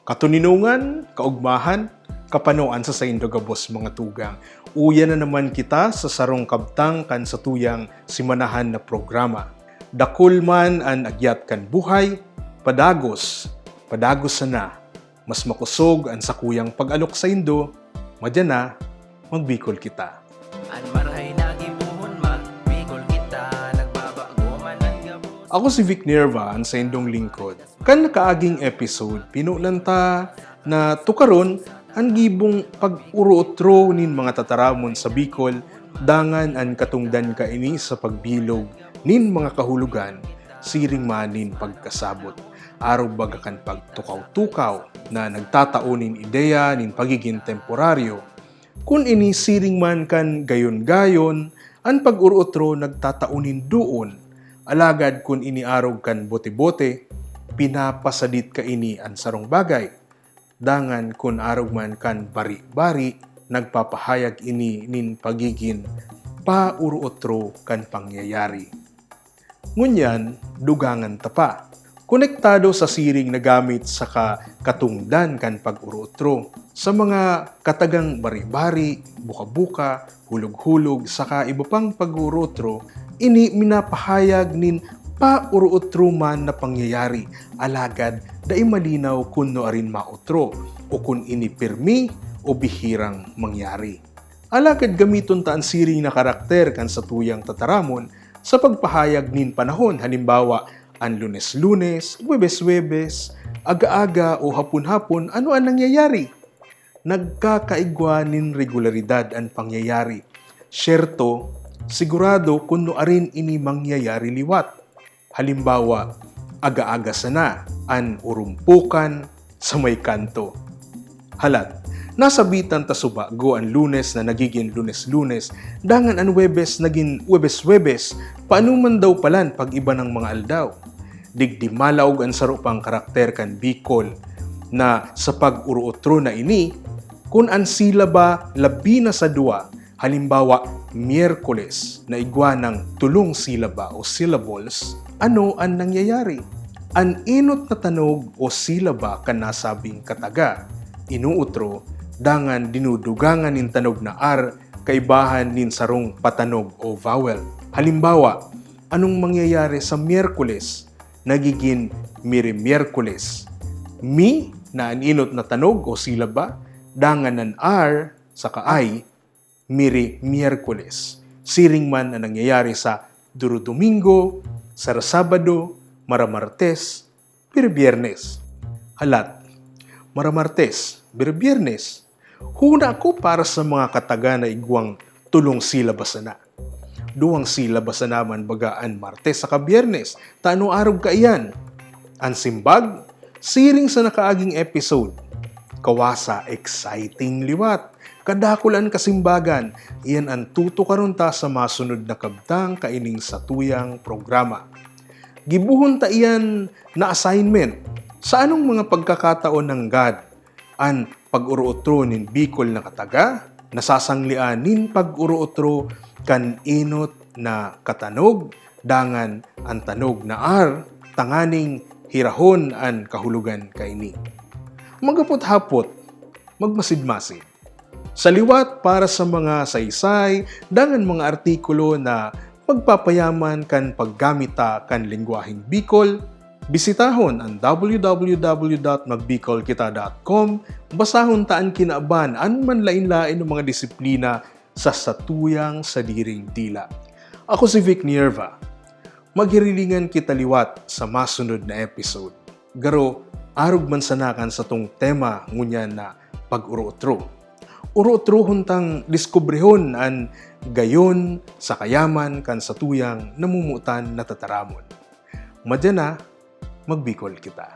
Katuninungan, kaugmahan, kapanoan sa saindo gabos mga tugang. Uya na naman kita sa sarong kabtang kan sa tuyang simanahan na programa. Dakul man an agyat kan buhay, padagos sana. Mas makusog ang sakuyang pag-alok sa indo, madya na, magbikol kita. Ako si Vic Nerva, ang sa indong lingkod. Kan nakaaging episode, pinulanta na tukaron ang gibong pag-uruotro nin mga tataramon sa Bicol, dangan ang katungdan kaini sa pagbilog nin mga kahulugan, siring manin pagkasabot. Araw bagakan pagtukaw-tukaw na nagtataonin ideya nin pagiging temporaryo. Kung ini siring man kan gayon-gayon, ang pag-uruotro nagtataonin doon. Alagad kun ini araw kan bote-bote, pinapasadit ka ini ang sarong bagay. Dangan kun araw man kan bari-bari, nagpapahayag ini nin pagiging pauruotro kan pangyayari. Ngunyan, dugangan tapa. Konektado sa siring na gamit sa katungdan kan pag-uruotro. Sa mga katagang bari-bari, buka-buka, hulog-hulog, saka iba pang pag-uruotro, ini minapahayag nin pauruotro man na pangyayari. Alagad, dai malinaw kung no arin mautro o kung ini pirmi o bihirang mangyari. Alagad gamiton ta ang siring na karakter kan sa tuyang tataramon sa pagpahayag nin panahon. Halimbawa, ang Lunes-Lunes, Huwebes-Huwebes, aga-aga o hapon-hapon, ano ang nangyayari? Nagkakaigwa nin regularidad ang pangyayari. Syerto, sigurado kung no arin ini mangyayari liwat. Halimbawa, aga-aga sana, an urumpukan sa may kanto. Halat, nasabitan ta subago ang Lunes na nagiging Lunes-Lunes, dangan ang Huwebes naging Huwebes-Huwebes, paano man daw palan pag iba ng mga aldaw? Digdi malaog ang sarupang karakter kan Bicol na sa pag-uruotro na ini, kung ang silaba labi na sa dua, halimbawa Miyerkules na igwa ng tulong silaba o syllables, ano ang nangyayari? Ang inot na tanog o silaba kan nasabing kataga, inuutro, dangan dinudugangan nin tanog na R, kaibahan nin sarong patanog o vowel. Halimbawa, anong mangyayari sa Miyerkules? Nagiging Miyerkules. Mi na ang inot na tanog o silaba, dangan ng R sa kaay, Miyerkules. Siring man na nangyayari sa Duro-Domingo, Sabado, Maramartes, Biyernes. Halat, Maramartes, Biyernes. Huna ako para sa mga kataga na igwang tulong silabas na. Duwang silabas na naman bagaan Martes sa Biyernes. Tano araw ka iyan? Ang simbag, siring sa nakaaging episode. Kawasa exciting liwat. Kadakulan kasimbagan, iyan ang tutukaron ta sa masunod na kabtang kaining sa tuyang programa. Gibuhon ta iyan na assignment sa anong mga pagkakataon ng God ang pag-uruotro nin Bicol na kataga, nasasanglian nin pag-uruotro kan inot na katanog, dangan ang tanog na R, tanganing hirahon ang kahulugan kaini. Magapot-hapot, magmasid-masid. Sa liwat para sa mga saysay, dangan mga artikulo na pagpapayaman kan paggamita kan lingwaheng Bicol, bisitahon ang www.magbicolkita.com, basahon taan kinaaban an manlain-lain ng mga disiplina sa satuyang sadiring dila. Ako si Vic Nerva. Maghirilingan kita liwat sa masunod na episode. Garo, arog man sanakan sa tong tema ngunyan na pag-uruotro. Uruotro huntang diskubrehon an gayon sa kayaman kan sa tuyang namumutan na tataramon. Madya na, magbikol kita.